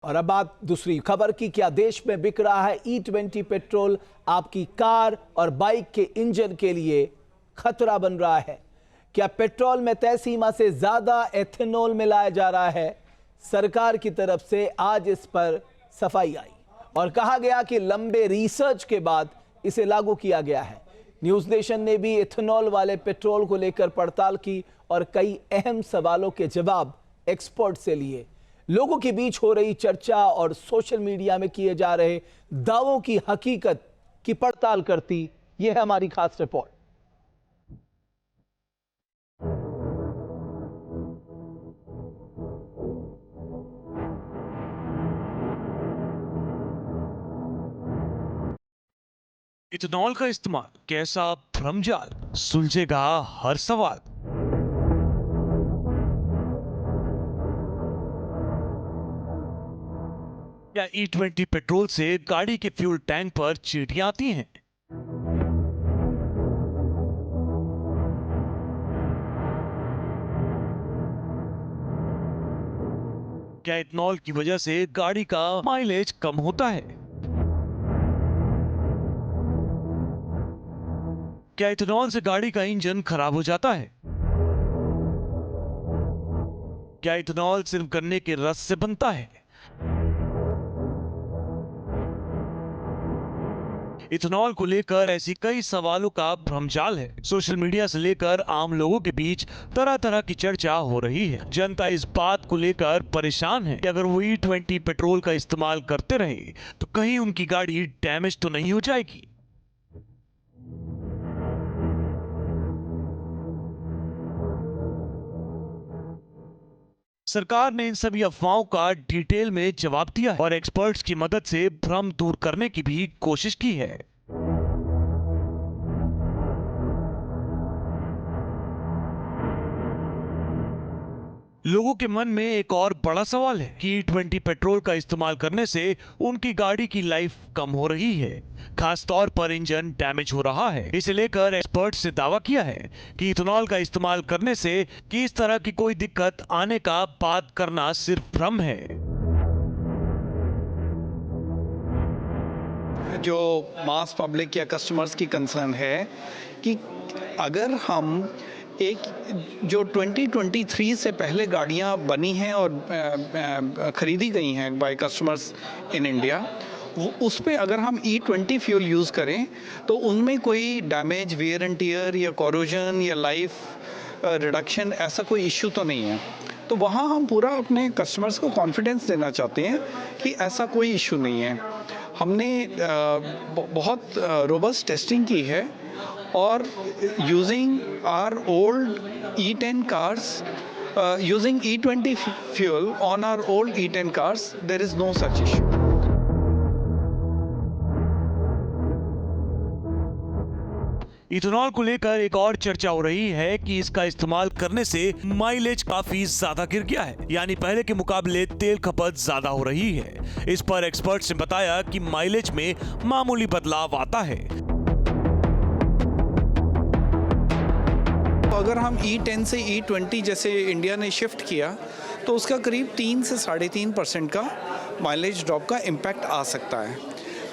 और अब बात दूसरी खबर की। क्या देश में बिक रहा है E20 पेट्रोल? आपकी कार और बाइक के इंजन के लिए खतरा बन रहा है। क्या पेट्रोल में तय सीमा से ज्यादा एथेनॉल मिलाया जा रहा है? सरकार की तरफ से आज इस पर सफाई आई और कहा गया कि लंबे रिसर्च के बाद इसे लागू किया गया है। न्यूज नेशन ने भी एथेनॉल वाले पेट्रोल को लेकर पड़ताल की और कई अहम सवालों के जवाब एक्सपर्ट से लिए। लोगों के बीच हो रही चर्चा और सोशल मीडिया में किए जा रहे दावों की हकीकत की पड़ताल करती यह है हमारी खास रिपोर्ट। इथेनॉल का इस्तेमाल कैसा भ्रमजाल, सुलझेगा हर सवाल। क्या E20 पेट्रोल से गाड़ी के फ्यूल टैंक पर चींटियां आती हैं? क्या इथेनॉल की वजह से गाड़ी का माइलेज कम होता है? क्या इथेनॉल से गाड़ी का इंजन खराब हो जाता है? क्या इथेनॉल सिर्फ गन्ने के रस से बनता है? इथेनॉल को लेकर ऐसी कई सवालों का भ्रमजाल है। सोशल मीडिया से लेकर आम लोगों के बीच तरह तरह की चर्चा हो रही है। जनता इस बात को लेकर परेशान है कि अगर वो E20 पेट्रोल का इस्तेमाल करते रहे तो कहीं उनकी गाड़ी डैमेज तो नहीं हो जाएगी। सरकार ने इन सभी अफवाहों का डिटेल में जवाब दिया है और एक्सपर्ट्स की मदद से भ्रम दूर करने की भी कोशिश की है। लोगों के मन में एक और बड़ा सवाल है कि E20 पेट्रोल का इस्तेमाल करने से उनकी गाड़ी की लाइफ कम हो रही है, खास तौर पर इंजन डैमेज हो रहा है। इसे लेकर एक्सपर्ट्स ने दावा किया है कि इथेनॉल का इस्तेमाल करने से किस तरह की कोई दिक्कत आने का बात करना सिर्फ भ्रम है। जो मास पब्लिक या कस्टमर्स की कंसर्न है कि अगर हम एक जो 2023 से पहले गाड़ियां बनी हैं और ख़रीदी गई हैं बाय कस्टमर्स इन इंडिया, उस पे अगर हम E20 फ्यूल यूज़ करें तो उनमें कोई डैमेज, वेयर एंड टियर या कोरोजन या लाइफ रिडक्शन ऐसा कोई इशू तो नहीं है। तो वहाँ हम पूरा अपने कस्टमर्स को कॉन्फिडेंस देना चाहते हैं कि ऐसा कोई इशू नहीं है। हमने बहुत रोबस्ट टेस्टिंग की है और using our old E10 cars, using E20 fuel on our old E10 cars, there is no such issue. Ethanol को लेकर एक और चर्चा हो रही है कि इसका इस्तेमाल करने से माइलेज काफी ज्यादा गिर गया है, यानी पहले के मुकाबले तेल खपत ज्यादा हो रही है। इस पर एक्सपर्ट्स ने बताया कि माइलेज में मामूली बदलाव आता है। अगर हम E10 से E20 जैसे इंडिया ने शिफ्ट किया तो उसका करीब 3 से 3.5% का माइलेज ड्रॉप का इम्पैक्ट आ सकता है।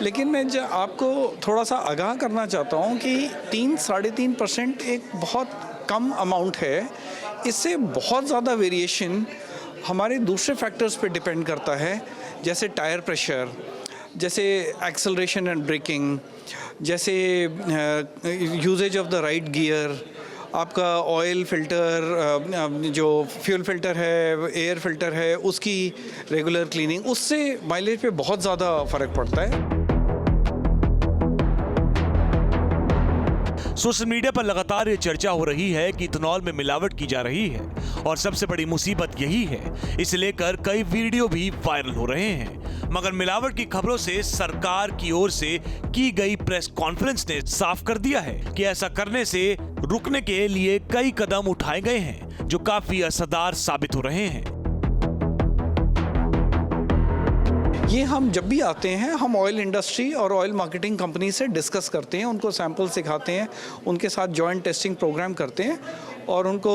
लेकिन मैं आपको थोड़ा सा आगाह करना चाहता हूँ कि 3-3.5% एक बहुत कम अमाउंट है। इससे बहुत ज़्यादा वेरिएशन हमारे दूसरे फैक्टर्स पे डिपेंड करता है, जैसे टायर प्रेशर, जैसे एक्सेलरेशन एंड ब्रेकिंग, जैसे usage of the right gear, आपका ऑयल फिल्टर, जो फ्यूल फिल्टर है, एयर फिल्टर है, उसकी रेगुलर क्लीनिंग, उससे माइलेज पे बहुत ज़्यादा फ़र्क पड़ता है। सोशल मीडिया पर लगातार ये चर्चा हो रही है कि इथेनॉल में मिलावट की जा रही है और सबसे बड़ी मुसीबत यही है। इसे लेकर कई वीडियो भी वायरल हो रहे हैं, मगर मिलावट की खबरों से सरकार की ओर से की गई प्रेस कॉन्फ्रेंस ने साफ कर दिया है कि ऐसा करने से रुकने के लिए कई कदम उठाए गए हैं जो काफी असरदार साबित हो रहे हैं। ये हम जब भी आते हैं हम ऑयल इंडस्ट्री और ऑयल मार्केटिंग कंपनी से डिस्कस करते हैं, उनको सैंपल सिखाते हैं, उनके साथ जॉइंट टेस्टिंग प्रोग्राम करते हैं और उनको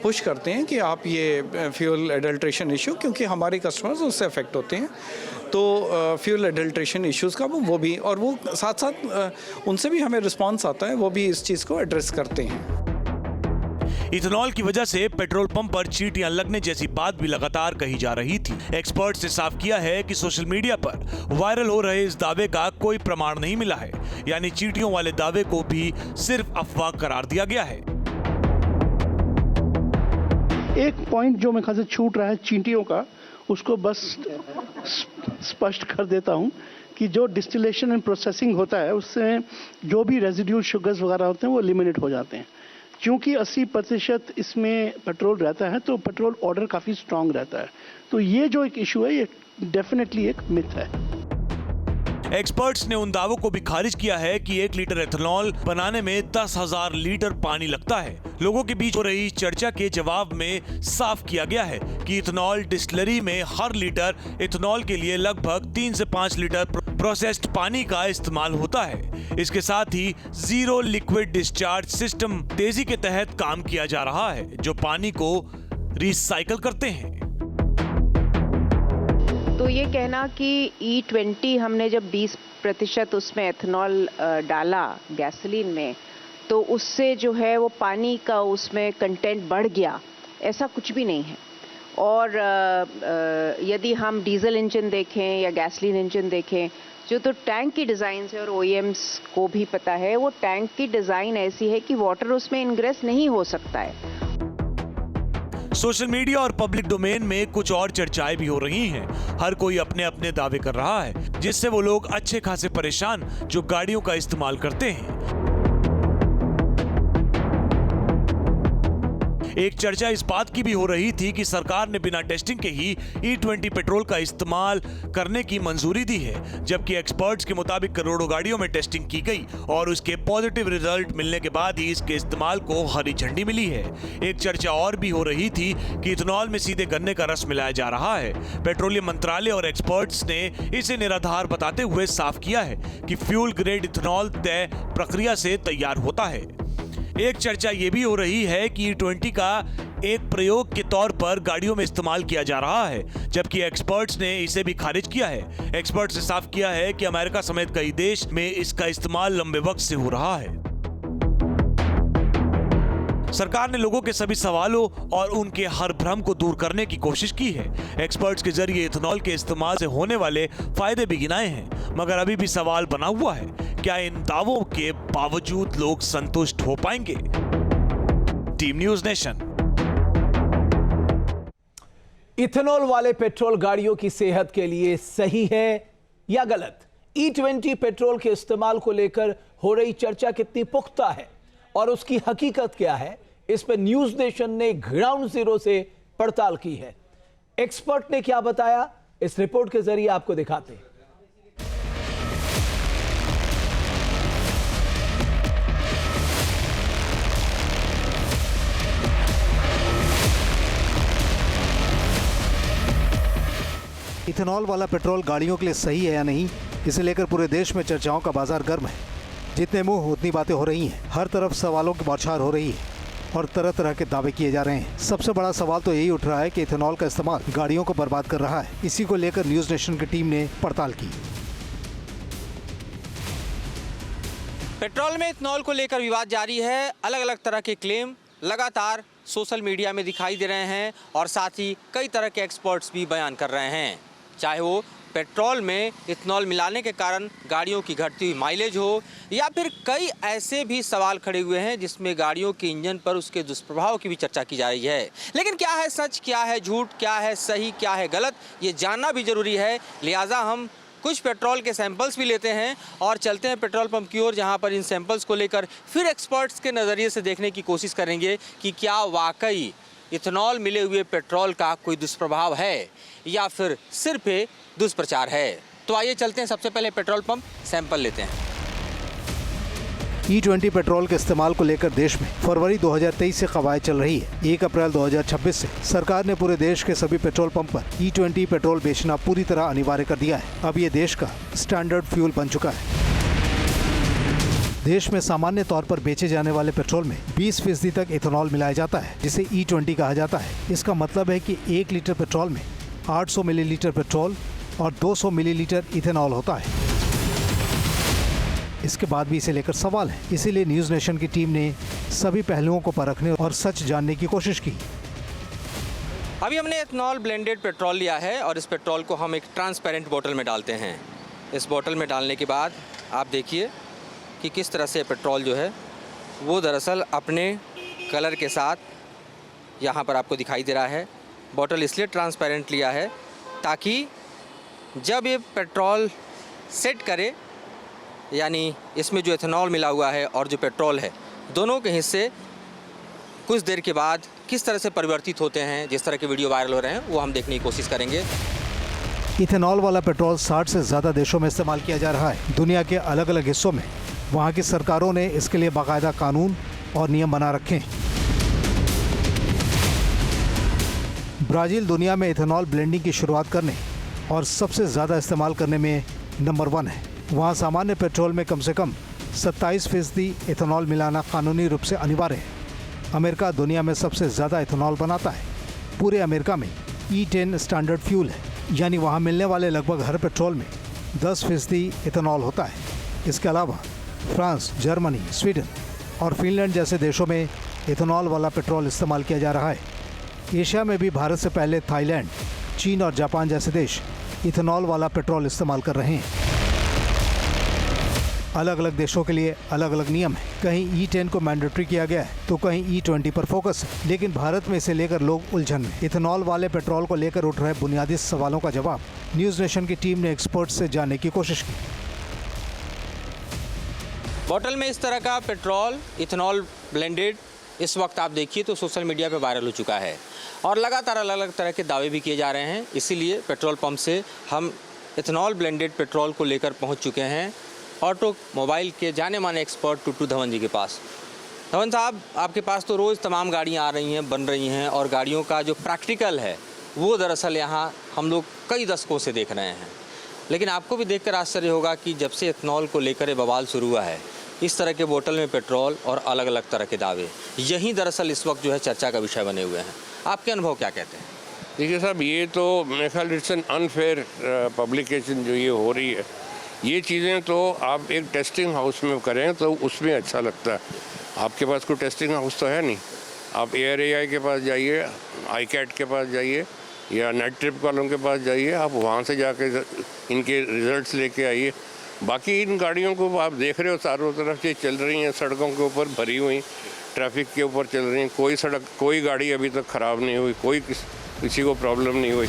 पुश करते हैं कि आप ये फ्यूल एडल्ट्रेशन इशू, क्योंकि हमारे कस्टमर्स उससे अफेक्ट होते हैं, तो फ्यूल एडल्ट्रेशन इश्यूज़ का वो भी, और वो साथ साथ उनसे भी हमें रिस्पांस आता है, वो भी इस चीज़ को एड्रेस करते हैं। इथेनॉल की वजह से पेट्रोल पंप पर चींटियां लगने जैसी बात भी लगातार कही जा रही थी। एक्सपर्ट्स ने साफ किया है कि सोशल मीडिया पर वायरल हो रहे इस दावे का कोई प्रमाण नहीं मिला है, यानी चींटियों वाले दावे को भी सिर्फ अफवाह करार दिया गया है। एक पॉइंट जो मेरे ख्याल से छूट रहा है चींटियों का, उसको बस स्पष्ट कर देता हूं कि जो डिस्टिलेशन एंड प्रोसेसिंग होता है उससे जो भी रेजिड्यूल शुगर्स वगैरह होते हैं वो एलिमिनेट हो जाते हैं। क्योंकि 80% इसमें पेट्रोल रहता है तो पेट्रोल ऑर्डर काफ़ी स्ट्रांग रहता है। तो ये जो एक इशू है ये डेफिनेटली एक मिथ है। एक्सपर्ट्स ने उन दावों को भी खारिज किया है कि 1 लीटर एथेनॉल बनाने में 10,000 लीटर पानी लगता है। लोगों के बीच हो रही चर्चा के जवाब में साफ किया गया है कि इथेनॉल डिस्टिलरी में हर लीटर इथेनॉल के लिए लगभग 3 से 5 लीटर प्रोसेस्ड पानी का इस्तेमाल होता है। इसके साथ ही जीरो लिक्विड डिस्चार्ज सिस्टम तेजी के तहत काम किया जा रहा है, जो पानी को रिसाइकल करते हैं। तो ये कहना कि E20 हमने जब 20% उसमें एथेनॉल डाला गैसोलीन में, तो उससे जो है वो पानी का उसमें कंटेंट बढ़ गया, ऐसा कुछ भी नहीं है। और यदि हम डीजल इंजन देखें या गैसोलीन इंजन देखें, जो तो टैंक की डिज़ाइन है, और OEMs को भी पता है, वो टैंक की डिज़ाइन ऐसी है कि वाटर उसमें इंग्रेस नहीं हो सकता है। सोशल मीडिया और पब्लिक डोमेन में कुछ और चर्चाएं भी हो रही हैं। हर कोई अपने अपने दावे कर रहा है, जिससे वो लोग अच्छे खासे परेशान जो गाड़ियों का इस्तेमाल करते हैं। एक चर्चा इस बात की भी हो रही थी कि सरकार ने बिना टेस्टिंग के ही E20 पेट्रोल का इस्तेमाल करने की मंजूरी दी है, जबकि एक्सपर्ट्स के मुताबिक करोड़ों गाड़ियों में टेस्टिंग की गई और उसके पॉजिटिव रिजल्ट मिलने के बाद ही इसके इस्तेमाल को हरी झंडी मिली है। एक चर्चा और भी हो रही थी कि इथेनॉल में सीधे गन्ने का रस मिलाया जा रहा है। पेट्रोलियम मंत्रालय और एक्सपर्ट्स ने इसे निराधार बताते हुए साफ किया है कि फ्यूल ग्रेड इथेनॉल तय प्रक्रिया से तैयार होता है। एक चर्चा यह भी हो रही है कि E20 का एक प्रयोग के तौर पर गाड़ियों में इस्तेमाल किया जा रहा है, जबकि एक्सपर्ट्स ने इसे भी खारिज किया है। एक्सपर्ट्स ने साफ किया है कि अमेरिका समेत कई देश में इसका इस्तेमाल लंबे वक्त से हो रहा है। सरकार ने लोगों के सभी सवालों और उनके हर भ्रम को दूर करने की कोशिश की है। एक्सपर्ट्स के जरिए इथेनॉल के इस्तेमाल से होने वाले फायदे भी गिनाए हैं, मगर अभी भी सवाल बना हुआ है, क्या इन दावों के बावजूद लोग संतुष्ट हो पाएंगे? Team news nation. इथेनॉल वाले पेट्रोल गाड़ियों की सेहत के लिए सही है या गलत? E20 पेट्रोल के इस्तेमाल को लेकर हो रही चर्चा कितनी पुख्ता है और उसकी हकीकत क्या है, इस पर न्यूज़ नेशन ने ग्राउंड जीरो से पड़ताल की है। एक्सपर्ट ने क्या बताया, इस रिपोर्ट के जरिए आपको दिखाते हैं। इथेनॉल वाला पेट्रोल गाड़ियों के लिए सही है या नहीं, इसे लेकर पूरे देश में चर्चाओं का बाजार गर्म है। जितने मुंह उतनी बातें हो रही हैं, हर तरफ सवालों की बौछार हो रही है और तरह तरह के दावे किए जा रहे हैं। सबसे बड़ा सवाल तो यही उठ रहा है कि इथेनॉल का इस्तेमाल गाड़ियों को बर्बाद कर रहा है। इसी को लेकर न्यूज़ नेशन की टीम ने पड़ताल की। पेट्रोल में इथेनॉल को लेकर विवाद जारी है। अलग अलग तरह के क्लेम लगातार सोशल मीडिया में दिखाई दे रहे हैं और साथ ही कई तरह के एक्सपर्ट्स भी बयान कर रहे हैं, चाहे वो पेट्रोल में इथेनॉल मिलाने के कारण गाड़ियों की घटती हुई माइलेज हो, या फिर कई ऐसे भी सवाल खड़े हुए हैं जिसमें गाड़ियों के इंजन पर उसके दुष्प्रभाव की भी चर्चा की जा रही है। लेकिन क्या है सच, क्या है झूठ, क्या है सही, क्या है गलत, ये जानना भी जरूरी है। लिहाजा हम कुछ पेट्रोल के सैंपल्स भी लेते हैं और चलते हैं पेट्रोल पंप की ओर, जहां पर इन सैंपल्स को लेकर फिर एक्सपर्ट्स के नज़रिए से देखने की कोशिश करेंगे कि क्या वाकई इथेनॉल मिले हुए पेट्रोल का कोई दुष्प्रभाव है या फिर सिर्फ दुष्प्रचार है। तो आइए चलते हैं, सबसे पहले पेट्रोल पंप सैंपल लेते हैं। E20 पेट्रोल के इस्तेमाल को लेकर देश में फरवरी 2023 से कवायद चल रही है। 1 अप्रैल 2026 से सरकार ने पूरे देश के सभी पेट्रोल पंप पर E20 पेट्रोल बेचना पूरी तरह अनिवार्य कर दिया है। अब ये देश का स्टैंडर्ड फ्यूल बन चुका है। देश में सामान्य तौर पर बेचे जाने वाले पेट्रोल में 20% तक इथेनॉल मिलाया जाता है, जिसे E20 कहा जाता है। इसका मतलब है कि 1 लीटर पेट्रोल में 800 मिलीलीटर पेट्रोल और 200 मिलीलीटर इथेनॉल होता है। इसके बाद भी इसे लेकर सवाल है, इसीलिए न्यूज़ नेशन की टीम ने सभी पहलुओं को परखने और सच जानने की कोशिश की। अभी हमने इथेनॉल ब्लेंडेड पेट्रोल लिया है और इस पेट्रोल को हम एक ट्रांसपेरेंट बोतल में डालते हैं। इस बोतल में डालने के बाद आप देखिए कि किस तरह से पेट्रोल जो है वो दरअसल अपने कलर के साथ यहाँ पर आपको दिखाई दे रहा है। बोतल इसलिए ट्रांसपेरेंट लिया है ताकि जब ये पेट्रोल सेट करे, यानी इसमें जो इथेनॉल मिला हुआ है और जो पेट्रोल है, दोनों के हिस्से कुछ देर के बाद किस तरह से परिवर्तित होते हैं, जिस तरह के वीडियो वायरल हो रहे हैं वो हम देखने की कोशिश करेंगे। इथेनॉल वाला पेट्रोल 60 से ज़्यादा देशों में इस्तेमाल किया जा रहा है। दुनिया के अलग अलग हिस्सों में वहाँ की सरकारों ने इसके लिए बाकायदा कानून और नियम बना रखे हैं। ब्राज़ील दुनिया में इथेनॉल ब्लेंडिंग की शुरुआत करने और सबसे ज़्यादा इस्तेमाल करने में नंबर 1 है। वहाँ सामान्य पेट्रोल में कम से कम 27% इथेनॉल मिलाना कानूनी रूप से अनिवार्य है। अमेरिका दुनिया में सबसे ज़्यादा इथेनॉल बनाता है। पूरे अमेरिका में E10 स्टैंडर्ड फ्यूल है, यानी वहाँ मिलने वाले लगभग हर पेट्रोल में 10% इथेनॉल होता है। इसके अलावा फ्रांस, जर्मनी, स्वीडन और फिनलैंड जैसे देशों में इथेनॉल वाला पेट्रोल इस्तेमाल किया जा रहा है। एशिया में भी भारत से पहले थाईलैंड, चीन और जापान जैसे देश इथेनॉल वाला पेट्रोल इस्तेमाल कर रहे हैं। अलग अलग देशों के लिए अलग अलग नियम है। कहीं E10 को मैंडेटरी किया गया है तो कहीं E20 पर फोकस है, लेकिन भारत में इसे लेकर लोग उलझन में। इथेनॉल वाले पेट्रोल को लेकर उठ रहे बुनियादी सवालों का जवाब न्यूज़ नेशन की टीम ने एक्सपर्ट से जानने की कोशिश की। बोतल में इस तरह का पेट्रोल इथेनॉल ब्लेंडेड इस वक्त आप देखिए तो सोशल मीडिया पे वायरल हो चुका है और लगातार अलग अलग तरह के दावे भी किए जा रहे हैं। इसीलिए पेट्रोल पंप से हम इथेनॉल ब्लेंडेड पेट्रोल को लेकर पहुंच चुके हैं ऑटोमोबाइल के जाने माने एक्सपर्ट टुट्टू धवन जी के पास। धवन साहब, आपके पास तो रोज़ तमाम गाड़ियाँ आ रही हैं, बन रही हैं और गाड़ियों का जो प्रैक्टिकल है वो दरअसल यहाँ हम लोग कई दशकों से देख रहे हैं। लेकिन आपको भी देखकर आश्चर्य होगा कि जब से इथेनॉल को लेकर ये बवाल शुरू हुआ है, इस तरह के बोतल में पेट्रोल और अलग अलग तरह के दावे यही दरअसल इस वक्त जो है चर्चा का विषय बने हुए हैं। आपके अनुभव क्या कहते हैं? देखिए साहब, ये तो मेरे ख्याल इट्स एन अनफेयर पब्लिकेशन जो ये हो रही है। ये चीज़ें तो आप एक टेस्टिंग हाउस में करें तो उसमें अच्छा लगता है। आपके पास कोई टेस्टिंग हाउस तो है नहीं। आप ARAI के पास जाइए, ICAT के पास जाइए या नेट ट्रिप वालों के पास जाइए, आप वहाँ से जाके इनके रिजल्ट्स लेके आइए। बाकी इन गाड़ियों को आप देख रहे हो चारों तरफ से चल रही हैं, सड़कों के ऊपर भरी हुई, ट्रैफिक के ऊपर चल रही हैं। कोई गाड़ी अभी तक ख़राब नहीं हुई, कोई किसी को प्रॉब्लम नहीं हुई।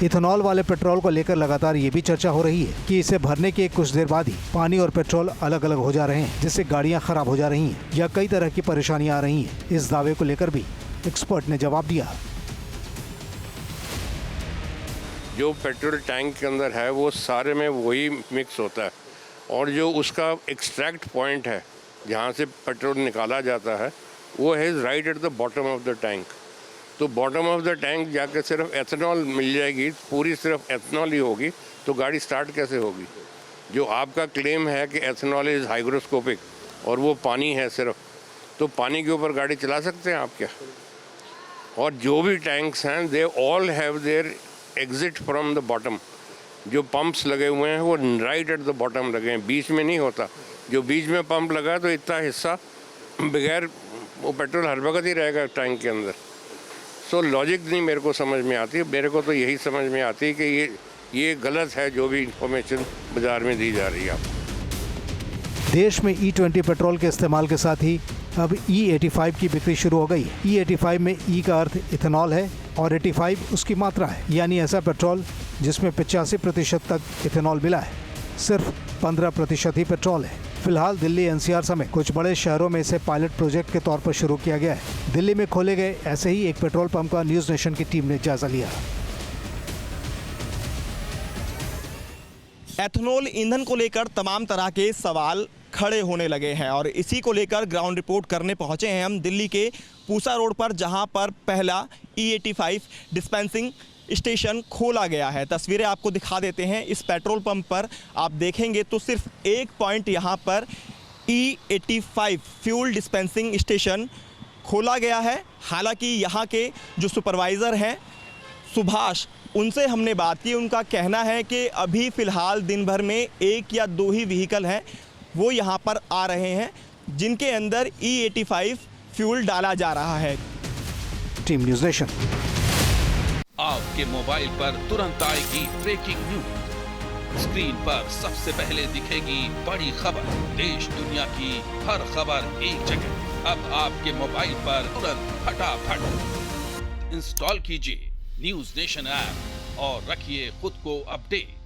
इथेनॉल वाले पेट्रोल को लेकर लगातार ये भी चर्चा हो रही है कि इसे भरने के कुछ देर बाद ही पानी और पेट्रोल अलग अलग हो जा रहे हैं, जिससे गाड़ियां खराब हो जा रही हैं या कई तरह की परेशानियां आ रही हैं। इस दावे को लेकर भी एक्सपर्ट ने जवाब दिया। जो पेट्रोल टैंक के अंदर है वो सारे में वही मिक्स होता है और जो उसका एक्सट्रैक्ट पॉइंट है जहाँ से पेट्रोल निकाला जाता है वो है right at the bottom of the tank. तो बॉटम ऑफ द टैंक जाकर सिर्फ एथेनॉल मिल जाएगी, पूरी सिर्फ एथेनॉल ही होगी, तो गाड़ी स्टार्ट कैसे होगी? जो आपका क्लेम है कि एथेनॉल इज़ हाइग्रोस्कोपिक और वो पानी है सिर्फ, तो पानी के ऊपर गाड़ी चला सकते हैं आप क्या? और जो भी टैंक्स हैं they all have their exit from the bottom. जो पंप्स लगे हुए हैं वो राइट एट द बॉटम लगे हैं, बीच में नहीं होता। जो बीच में पंप लगा तो इतना हिस्सा बगैर वो पेट्रोल हर वक्त ही रहेगा टैंक के अंदर। सो लॉजिक नहीं मेरे को समझ में आती। मेरे को तो यही समझ में आती है कि ये गलत है जो भी इंफॉर्मेशन बाज़ार में दी जा रही है। देश में E20 पेट्रोल के इस्तेमाल के साथ ही अब E85 की बिक्री शुरू हो गई है। E85 में E का अर्थ इथेनॉल है और 85 उसकी मात्रा है, यानी ऐसा पेट्रोल जिसमें 85% तक इथेनॉल मिला है। सिर्फ 15% ही पेट्रोल है। फिलहाल दिल्ली NCR समेत कुछ बड़े शहरों में इसे पायलट प्रोजेक्ट के तौर पर शुरू किया गया है। दिल्ली में खोले गए ऐसे ही एक पेट्रोल पंप का न्यूज़ नेशन की टीम ने जायजा लिया। एथेनॉल ईंधन को लेकर तमाम तरह के सवाल खड़े होने लगे हैं और इसी को लेकर ग्राउंड रिपोर्ट करने पहुंचे हैं हम दिल्ली के पूसा रोड पर, जहां पर पहला E85 डिस्पेंसिंग स्टेशन खोला गया है। तस्वीरें आपको दिखा देते हैं। इस पेट्रोल पंप पर आप देखेंगे तो सिर्फ एक पॉइंट यहाँ पर E85 फ्यूल डिस्पेंसिंग स्टेशन खोला गया है। हालांकि यहाँ के जो सुपरवाइज़र हैं सुभाष, उनसे हमने बात की। उनका कहना है कि अभी फ़िलहाल दिन भर में 1 या 2 ही व्हीकल हैं वो यहाँ पर आ रहे हैं जिनके अंदर E85 फ्यूल डाला जा रहा है। Team news nation. आपके मोबाइल पर तुरंत आएगी ब्रेकिंग न्यूज। स्क्रीन पर सबसे पहले दिखेगी बड़ी खबर। देश दुनिया की हर खबर एक जगह। अब आपके मोबाइल पर तुरंत फटाफट इंस्टॉल कीजिए न्यूज़ नेशन ऐप और रखिए खुद को अपडेट।